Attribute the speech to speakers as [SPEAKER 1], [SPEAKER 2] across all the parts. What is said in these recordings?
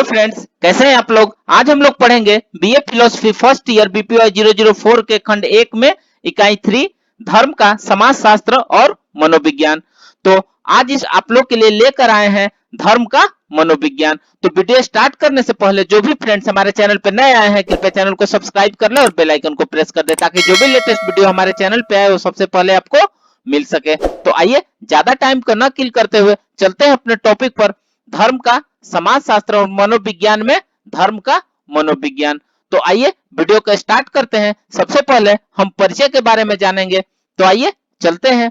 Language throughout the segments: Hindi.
[SPEAKER 1] फ्रेंड्स, कैसे हैं आप लोग। आज हम लोग पढ़ेंगे बीए फिलोसफी फर्स्ट ईयर बीपीवाई 004 के खंड 1 में इकाई 3 धर्म का समाजशास्त्र और मनोविज्ञान। तो आज इस आप लोग के लिए लेकर आए हैं धर्म का मनोविज्ञान। तो वीडियो स्टार्ट करने से पहले जो भी फ्रेंड्स हमारे चैनल पे नए आए हैं कृपया चैनल को सब्सक्राइब कर ले और बेल आइकन को प्रेस कर दे ताकि जो भी लेटेस्ट वीडियो हमारे चैनल पे आए वो सबसे पहले आपको मिल सके। तो आइए ज्यादा टाइम को न किल करते हुए चलते हैं अपने टॉपिक पर, धर्म का समाजशास्त्र और मनोविज्ञान में धर्म का मनोविज्ञान। तो आइए वीडियो को स्टार्ट करते हैं। सबसे पहले हम परिचय के बारे में जानेंगे, तो आइए चलते हैं।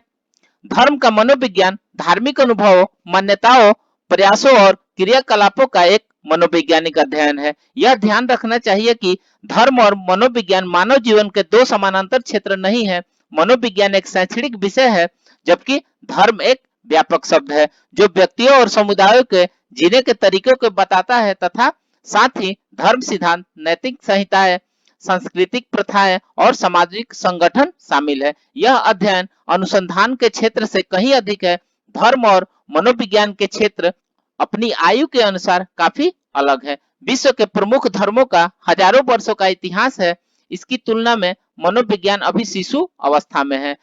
[SPEAKER 1] धर्म का मनोविज्ञान धार्मिक अनुभवों, मान्यताओं, प्रयासों और क्रियाकलापों का एक मनोवैज्ञानिक अध्ययन है। यह ध्यान रखना चाहिए कि धर्म और मनोविज्ञान मानव जीवन के दो समानांतर क्षेत्र नहीं है। मनोविज्ञान एक शैक्षणिक विषय है जबकि धर्म एक व्यापक शब्द है जो व्यक्तियों और समुदायों के जीने के तरीकों को बताता है तथा साथ ही धर्म सिद्धांत, नैतिक संहिताएं, सांस्कृतिक प्रथाएं और सामाजिक संगठन शामिल है। यह अध्ययन अनुसंधान के क्षेत्र से कहीं अधिक है। धर्म और मनोविज्ञान के क्षेत्र अपनी आयु के अनुसार काफी अलग है। विश्व के प्रमुख धर्मों का हजारों वर्षों का इतिहास है। इसकी तुलना में मनोविज्ञान अभी शिशु अवस्था में है।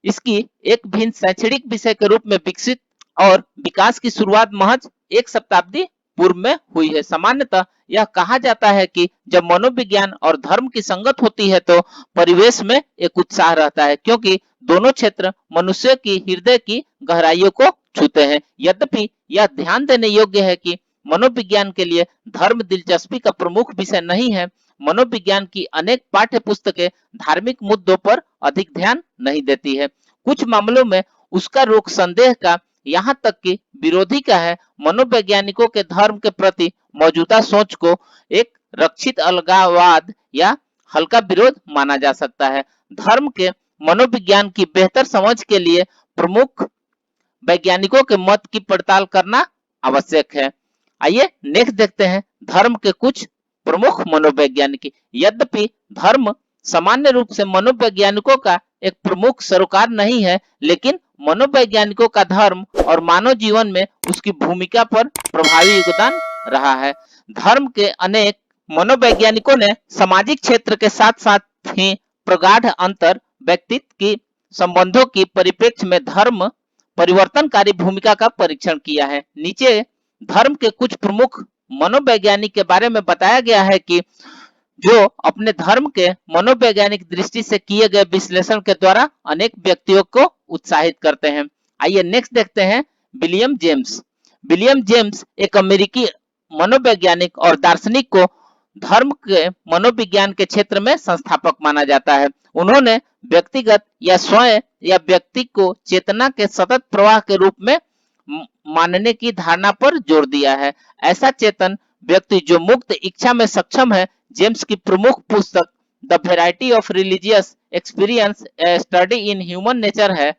[SPEAKER 1] इसकी एक भिन्न शैक्षणिक विषय के रूप में विकसित और विकास की शुरुआत महज एक शताब्दी पूर्व में हुई है। सामान्यतः यह कहा जाता है कि जब मनोविज्ञान और धर्म की संगत होती है तो परिवेश में एक उत्साह रहता है क्योंकि दोनों क्षेत्र मनुष्य की हृदय की गहराइयों को छूते हैं। यद्यपि यह ध्यान देने योग्य है कि मनोविज्ञान के लिए धर्म दिलचस्पी का प्रमुख विषय नहीं है। मनोविज्ञान की अनेक पाठ्य पुस्तकें धार्मिक मुद्दों पर अधिक ध्यान नहीं देती है। कुछ मामलों में उसका रुख संदेह का, यहाँ तक कि विरोधी का है। मनोवैज्ञानिकों के धर्म के प्रति मौजूदा सोच को एक रक्षित अलगाववाद या हल्का विरोध माना जा सकता है। धर्म के मनोविज्ञान की बेहतर समझ के लिए प्रमुख वैज्ञानिकों के मत की पड़ताल करना आवश्यक है। आइए नेक्स्ट देखते हैं धर्म के कुछ प्रमुख मनोवैज्ञानिक। यद्यपि धर्म सामान्य रूप से मनोवैज्ञानिकों का एक प्रमुख सरोकार नहीं है, लेकिन मनोवैज्ञानिकों का धर्म और मानव जीवन में उसकी भूमिका पर प्रभावी योगदान रहा है। धर्म के अनेक मनोवैज्ञानिकों ने सामाजिक क्षेत्र के साथ साथ ही प्रगाढ़ अंतर व्यक्तित्व की संबंधों की परिप्रेक्ष्य में धर्म परिवर्तनकारी भूमिका का परीक्षण किया है। नीचे धर्म के कुछ प्रमुख मनोवैज्ञानिक के बारे में बताया गया है कि जो अपने धर्म के मनोवैज्ञानिक दृष्टि से किए गए विश्लेषण के द्वारा अनेक व्यक्तियों को उत्साहित करते हैं। आइए नेक्स्ट देखते हैं विलियम जेम्स। विलियम जेम्स एक अमेरिकी मनोवैज्ञानिक और दार्शनिक को धर्म के मनोविज्ञान के क्षेत्र में संस्थापक माना जाता है। उन्होंने व्यक्तिगत या स्वयं या व्यक्ति को चेतना के सतत प्रवाह के रूप में मानने की धारणा पर जोर दिया है। ऐसा चेतन व्यक्ति जो मुक्त इच्छा में सक्षम है। जेम्स की प्रमुख पुस्तक the variety of religious experience A study in human nature है,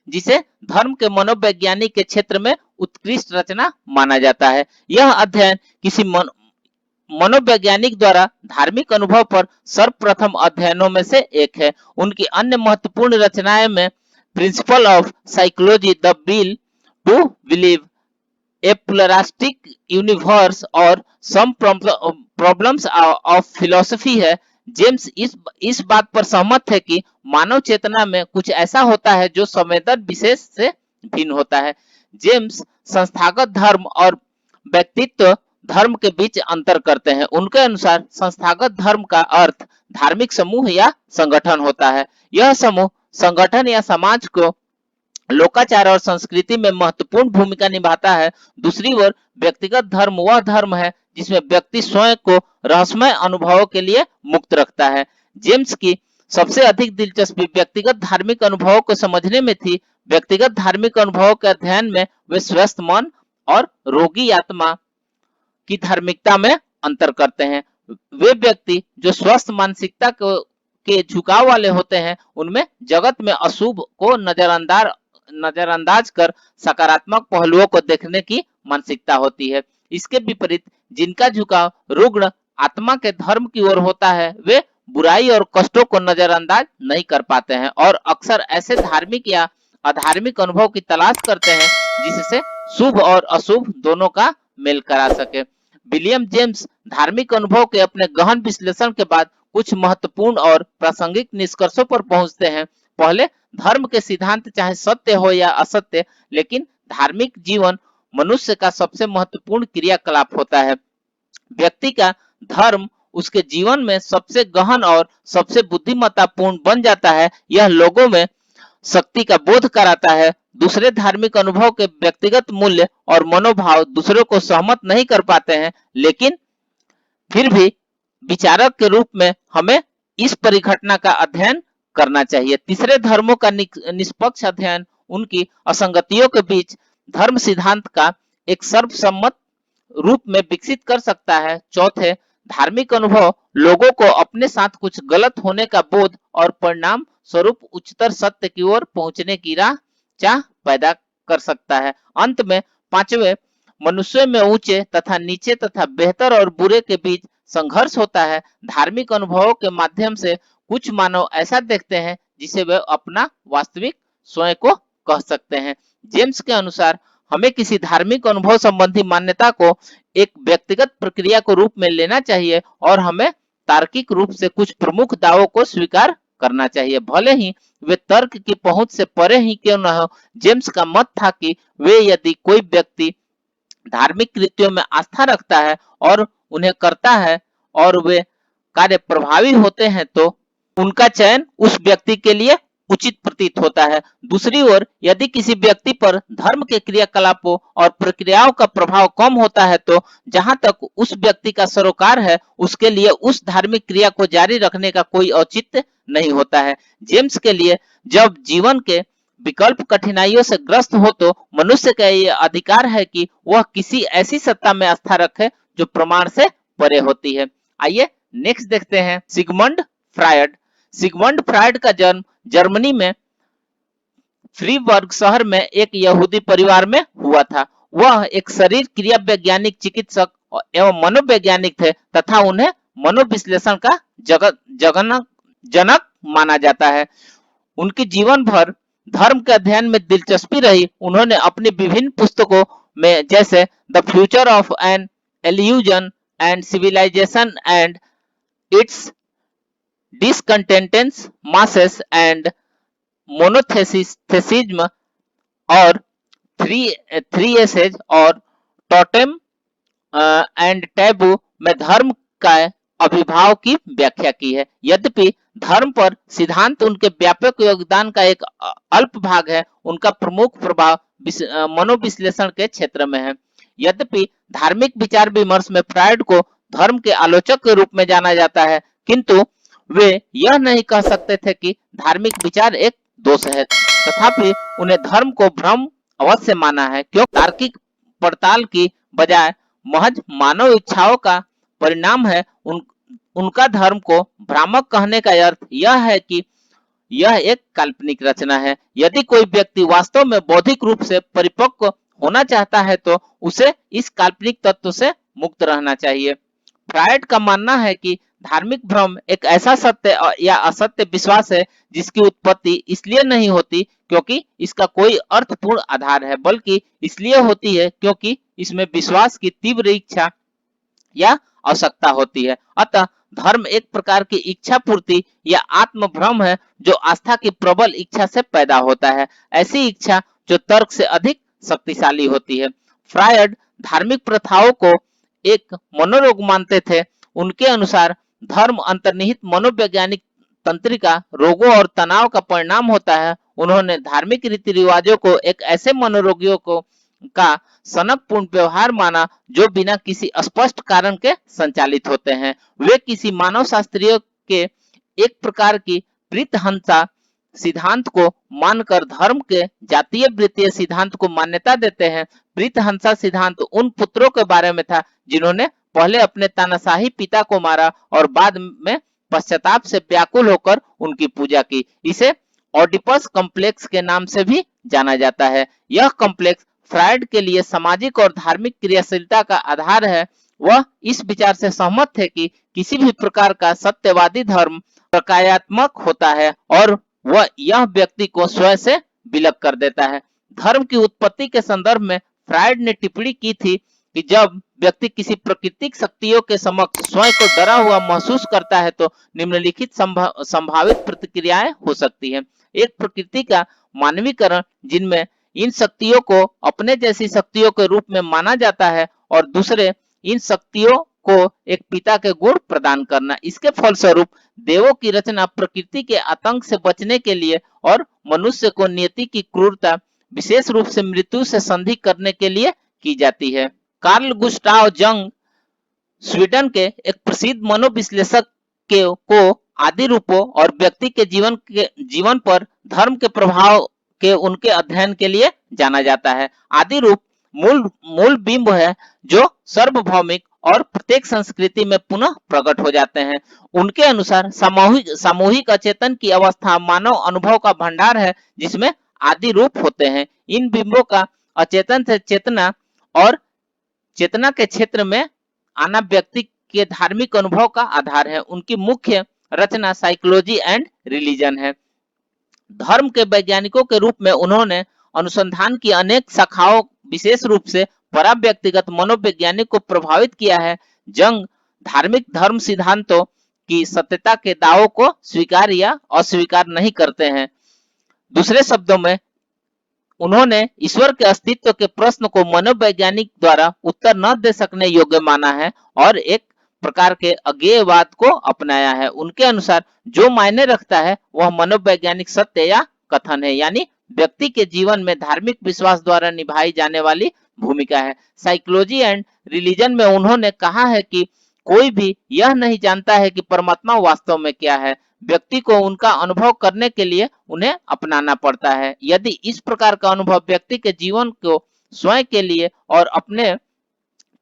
[SPEAKER 1] जिसे धर्म के मनोवैज्ञानिक के क्षेत्र में उत्कृष्ट रचना माना जाता है। यह अध्ययन किसी मनोवैज्ञानिक द्वारा धार्मिक अनुभव पर सर्वप्रथम अध्ययनों में से एक है। उनकी अन्य महत्वपूर्ण रचनाएं में principles of psychology, the will to believe, a pluralistic universe और सम प्रॉब्लम्स ऑफ फिलॉसफी है। जेम्स इस बात पर सहमत है कि मानव चेतना में कुछ ऐसा होता है जो संवेदन विशेष से भिन्न होता है। जेम्स संस्थागत धर्म और व्यक्तित्व धर्म के बीच अंतर करते हैं। उनके अनुसार संस्थागत धर्म का अर्थ धार्मिक समूह या संगठन होता है। यह समूह, संगठन या समाज को लोकाचार और संस्कृति में महत्वपूर्ण भूमिका निभाता है। दूसरी ओर व्यक्तिगत धर्म वह धर्म है जिसमें व्यक्ति स्वयं को रहस्यमय अनुभवों के लिए मुक्त रखता है। जेम्स की सबसे अधिक दिलचस्पी व्यक्तिगत धार्मिक अनुभवों को समझने में थी। व्यक्तिगत धार्मिक अनुभवों के अध्ययन में वे स्वस्थ मन और रोगी आत्मा की धार्मिकता में अंतर करते हैं। वे व्यक्ति जो स्वस्थ मानसिकता के झुकाव वाले होते हैं उनमें जगत में अशुभ को नजरअंदाज कर सकारात्मक पहलुओं को देखने की मानसिकता होती है। इसके विपरीत जिनका झुकाव रुग्ण आत्मा के धर्म की ओर होता है वे बुराई और कष्टों को नजरअंदाज नहीं कर पाते हैं और अक्सर ऐसे धार्मिक या अधार्मिक अनुभव की तलाश करते हैं जिससे शुभ और अशुभ दोनों का मेल करा सके। विलियम जेम्स धार्मिक अनुभव के अपने गहन विश्लेषण के बाद कुछ महत्वपूर्ण और प्रासंगिक निष्कर्षों पर पहुंचते हैं। पहले, धर्म के सिद्धांत चाहे सत्य हो या असत्य, लेकिन धार्मिक जीवन मनुष्य का सबसे महत्वपूर्ण क्रियाकलाप होता है। व्यक्ति का धर्म उसके जीवन में सबसे गहन और सबसे बुद्धिमत्तापूर्ण बन जाता है। यह लोगों में शक्ति का बोध कराता है। दूसरे धार्मिक अनुभव के व्यक्तिगत मूल्य और मनोभाव दूसरों को सहमत नहीं कर पाते हैं, लेकिन फिर भी विचारक के रूप में हमें इस परिघटना का अध्ययन करना चाहिए। तीसरे, धर्मों का निष्पक्ष अध्ययन उनकी असंगतियों के बीच धर्म सिद्धांत का एक सर्वसम्मत रूप में विकसित कर सकता है। चौथे, धार्मिक अनुभव लोगों को अपने साथ कुछ गलत होने का बोध और परिणाम स्वरूप उच्चतर सत्य की ओर पहुंचने की चाह पैदा कर सकता है। अंत में पांचवें, मनुष्य में ऊंचे तथा नीचे तथा बेहतर और बुरे के बीच संघर्ष होता है। धार्मिक अनुभवों के माध्यम से कुछ मानव ऐसा देखते हैं जिसे वे अपना वास्तविक स्वयं को कह सकते हैं। जेम्स के अनुसार हमें किसी धार्मिक अनुभव संबंधी मान्यता को एक व्यक्तिगत प्रक्रिया के रूप में लेना चाहिए और हमें तार्किक रूप से कुछ प्रमुख दावों को स्वीकार करना चाहिए, भले ही वे तर्क की पहुंच से परे ही क्यों न हो। जेम्स का मत था कि वे यदि कोई व्यक्ति धार्मिक कृत्यों में आस्था रखता है और उन्हें करता है और वे कार्य प्रभावी होते हैं तो उनका चयन उस व्यक्ति के लिए उचित प्रतीत होता है। दूसरी ओर, यदि किसी व्यक्ति पर धर्म के क्रियाकलापों और प्रक्रियाओं का प्रभाव कम होता है तो जहां तक उस व्यक्ति का सरोकार है, उसके लिए उस धार्मिक क्रिया को जारी रखने का कोई औचित्य नहीं होता है। जेम्स के लिए जब जीवन के विकल्प कठिनाइयों से ग्रस्त हो तो मनुष्य का यह अधिकार है कि वह किसी ऐसी सत्ता में आस्था रखे जो प्रमाण से परे होती है। आइए नेक्स्ट देखते हैं सिगमंड फ्रायड। सिगमंड फ्रायड का जन्म जर्मनी में फ्रीबर्ग शहर में एक यहूदी परिवार में हुआ था। वह एक शरीर क्रिया वैज्ञानिक चिकित्सक एवं मनोवैज्ञानिक थे तथा उन्हें मनोविश्लेषण का जनक माना जाता है। उनकी जीवन भर धर्म के अध्ययन में दिलचस्पी रही। उन्होंने अपनी विभिन्न पुस्तकों में जैसे the future of an illusion and civilisation and its discontents Moses and monotheism और थ्री एसेज और टोटेम एंड टैबू में धर्म का अभिभाव की व्याख्या की है। यद्यपि धर्म पर सिद्धांत उनके व्यापक योगदान का एक अल्प भाग है, उनका प्रमुख प्रभाव मनोविश्लेषण के क्षेत्र में है। यद्यपि धार्मिक विचार विमर्श में फ्रायड को धर्म के आलोचक के रूप में जाना जाता है, किंतु वे यह नहीं कह सकते थे कि धार्मिक विचार एक दोष है। तथापि उन्हें धर्म को भ्रम अवश्य माना है, क्योंकि तार्किक पड़ताल की बजाय महज मानव इच्छाओं का परिणाम है। उनका धर्म को भ्रामक कहने का अर्थ यह है कि यह एक काल्पनिक रचना है। यदि कोई व्यक्ति वास्तव में बौद्धिक रूप से परिपक्व होना चाहता है तो उसे इस काल्पनिक तत्व से मुक्त रहना चाहिए। फ्रायड का मानना है कि धार्मिक भ्रम एक ऐसा सत्य या असत्य विश्वास है जिसकी उत्पत्ति इसलिए नहीं होती क्योंकि इसका कोई अर्थपूर्ण आधार है, बल्कि इसलिए होती है क्योंकि इसमें विश्वास की तीव्र इच्छा या आवश्यकता होती है। अतः धर्म एक प्रकार की इच्छा पूर्ति या आत्म भ्रम है जो आस्था की प्रबल इच्छा से पैदा होता है, ऐसी इच्छा जो तर्क से अधिक शक्तिशाली होती है। फ्रायड धार्मिक प्रथाओं को एक मनोरोग मानते थे। उनके अनुसार धर्म अंतर्निहित मनोवैज्ञानिक तंत्रिका रोगों और तनाव का परिणाम होता है। उन्होंने धार्मिक रीति रिवाजों को एक ऐसे मनोरोगियों को का सनकपूर्ण व्यवहार माना जो बिना किसी स्पष्ट कारण के संचालित होते हैं। वे किसी मानव शास्त्रियों के एक प्रकार की प्रीतहंसा सिद्धांत को मानकर धर्म के जातीय वृत्तीय सिद्धांत को मान्यता देते हैं। प्रीतहंसा सिद्धांत उन पुत्रों के बारे में था जिन्होंने पहले अपने तानाशाही पिता को मारा और बाद में पश्चाताप से व्याकुल होकर उनकी पूजा की। इसे ओडिपस कॉम्प्लेक्स के नाम से भी जाना जाता है। यह कॉम्प्लेक्स फ्रायड के लिए सामाजिक और धार्मिक क्रियाशीलता का आधार है। वह इस विचार से सहमत थे कि किसी भी प्रकार का सत्यवादी धर्म प्रकार्यात्मक होता है और वह यह व्यक्ति को स्वयं से विलग कर देता है। धर्म की उत्पत्ति के संदर्भ में फ्रायड ने टिप्पणी की थी कि जब व्यक्ति किसी प्राकृतिक शक्तियों के समक्ष स्वयं को डरा हुआ महसूस करता है तो निम्नलिखित संभावित प्रतिक्रियाएं हो सकती है। एक, प्रकृति का मानवीकरण, जिनमें इन शक्तियों को अपने जैसी शक्तियों के रूप में माना जाता है, और दूसरे, इन शक्तियों को एक पिता के गुण प्रदान करना। इसके फलस्वरूप देवों की रचना प्रकृति के आतंक से बचने के लिए और मनुष्य को नियति की क्रूरता, विशेष रूप से मृत्यु से संधि करने के लिए की जाती है। कार्ल गुस्टाव जंग, स्वीडन के एक प्रसिद्ध मनोविश्लेषक को आदि रूपों और व्यक्ति के जीवन पर धर्म के प्रभाव के उनके अध्ययन के लिए जाना जाता है। आदि रूप मूल बिंब है जो सार्वभौमिक और प्रत्येक संस्कृति में पुनः प्रकट हो जाते हैं। उनके अनुसार सामूहिक अचेतन की अवस्था मानव अनुभव का भंडार है जिसमें आदि रूप होते हैं। इन बिंबों का अचेतन से चेतना और चेतना के क्षेत्र में आना व्यक्ति के धार्मिक अनुभव का आधार है। उनकी मुख्य रचना साइकोलॉजी एंड रिलीजन है। धर्म के वैज्ञानिकों के रूप में उन्होंने अनुसंधान की अनेक शाखाओं, विशेष रूप से पराव्यक्तिगत मनोवैज्ञानिक को प्रभावित किया है। जंग धार्मिक धर्म सिद्धांतों की सत्यता के दावों को स्वीकार या अस्वीकार नहीं करते हैं। दूसरे शब्दों में, उन्होंने ईश्वर के अस्तित्व के प्रश्न को मनोवैज्ञानिक द्वारा उत्तर न दे सकने योग्य माना है और एक प्रकार के अज्ञेयवाद को अपनाया है। उनके अनुसार जो मायने रखता है वह मनोवैज्ञानिक सत्य या कथन है, यानी व्यक्ति के जीवन में धार्मिक विश्वास द्वारा निभाई जाने वाली भूमिका है। साइकोलॉजी एंड रिलीजन में उन्होंने कहा है कि कोई भी यह नहीं जानता है कि परमात्मा वास्तव में क्या है। व्यक्ति को उनका अनुभव करने के लिए उन्हें अपनाना पड़ता है। यदि इस प्रकार का अनुभव व्यक्ति के जीवन को स्वयं के लिए और अपने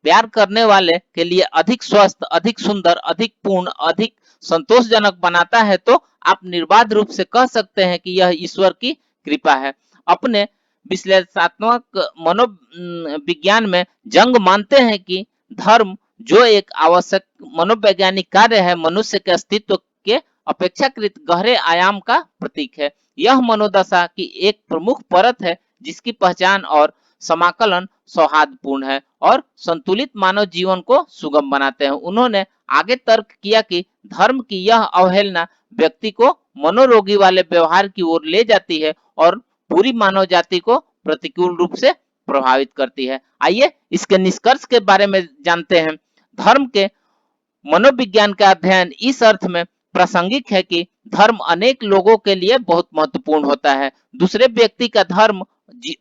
[SPEAKER 1] प्यार करने वाले के लिए अधिक स्वस्थ, अधिक सुंदर, अधिक पूर्ण, अधिक संतोषजनक बनाता है तो आप निर्बाध रूप से कह सकते हैं कि यह ईश्वर की कृपा है। अपने विश्लेषणात्मक मनोविज्ञान में जंग मानते हैं कि धर्म, जो एक आवश्यक मनोवैज्ञानिक कार्य है, मनुष्य के अस्तित्व के अपेक्षाकृत गहरे आयाम का प्रतीक है। यह मनोदशा की एक प्रमुख परत है जिसकी पहचान और समाकलन सौहार्दपूर्ण है और संतुलित मानव जीवन को सुगम बनाते हैं। उन्होंने आगे तर्क किया कि धर्म की यह अवहेलना व्यक्ति को मनोरोगी वाले व्यवहार की ओर ले जाती है और पूरी मानव जाति को प्रतिकूल रूप से प्रभावित करती है। आइए इसके निष्कर्ष के बारे में जानते हैं। धर्म के मनोविज्ञान का अध्ययन इस अर्थ में प्रासंगिक है कि धर्म अनेक लोगों के लिए बहुत महत्वपूर्ण होता है। दूसरे व्यक्ति का धर्म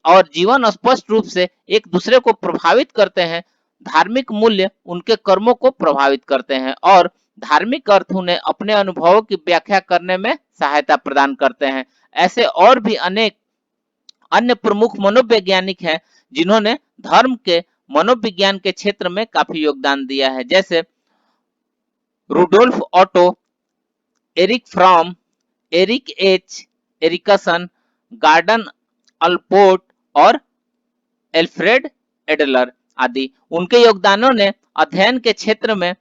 [SPEAKER 1] और जीवन स्पष्ट रूप से एक दूसरे को प्रभावित करते हैं। धार्मिक मूल्य उनके कर्मों को प्रभावित करते हैं और धार्मिक अर्थ उन्हें अपने अनुभवों की व्याख्या करने में सहायता प्रदान करते हैं। ऐसे और भी अनेक अन्य प्रमुख मनोवैज्ञानिक हैं जिन्होंने धर्म के मनोविज्ञान के क्षेत्र में काफी योगदान दिया है, जैसे Rudolf Otto, Erich Fromm, Erik H Erikson, Gordon Allport और एल्फ्रेड एडलर आदि। उनके योगदानों ने अध्ययन के क्षेत्र में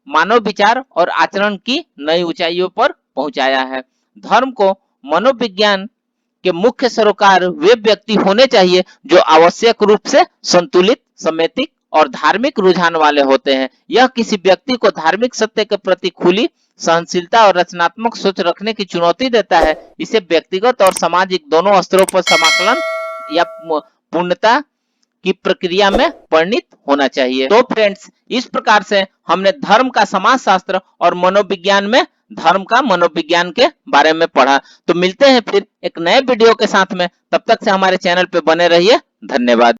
[SPEAKER 1] मानव विचार और आचरण की नई ऊंचाइयों पर पहुंचाया है। धर्म को मनोविज्ञान के मुख्य सरोकार वे व्यक्ति होने चाहिए जो आवश्यक रूप से संतुलित, समेतिक और धार्मिक रुझान वाले होते हैं। यह किसी व्यक्ति को धार्मिक सत्य के प्रति खुली सहनशीलता और रचनात्मक सोच रखने की चुनौती देता है। इसे व्यक्तिगत और सामाजिक दोनों स्तरों पर समाकलन या पूर्णता की प्रक्रिया में परिणित होना चाहिए। तो फ्रेंड्स, इस प्रकार से हमने धर्म का समाजशास्त्र और मनोविज्ञान में धर्म का मनोविज्ञान के बारे में पढ़ा। तो मिलते हैं फिर एक नए वीडियो के साथ में, तब तक से हमारे चैनल पे बने रहिए। धन्यवाद।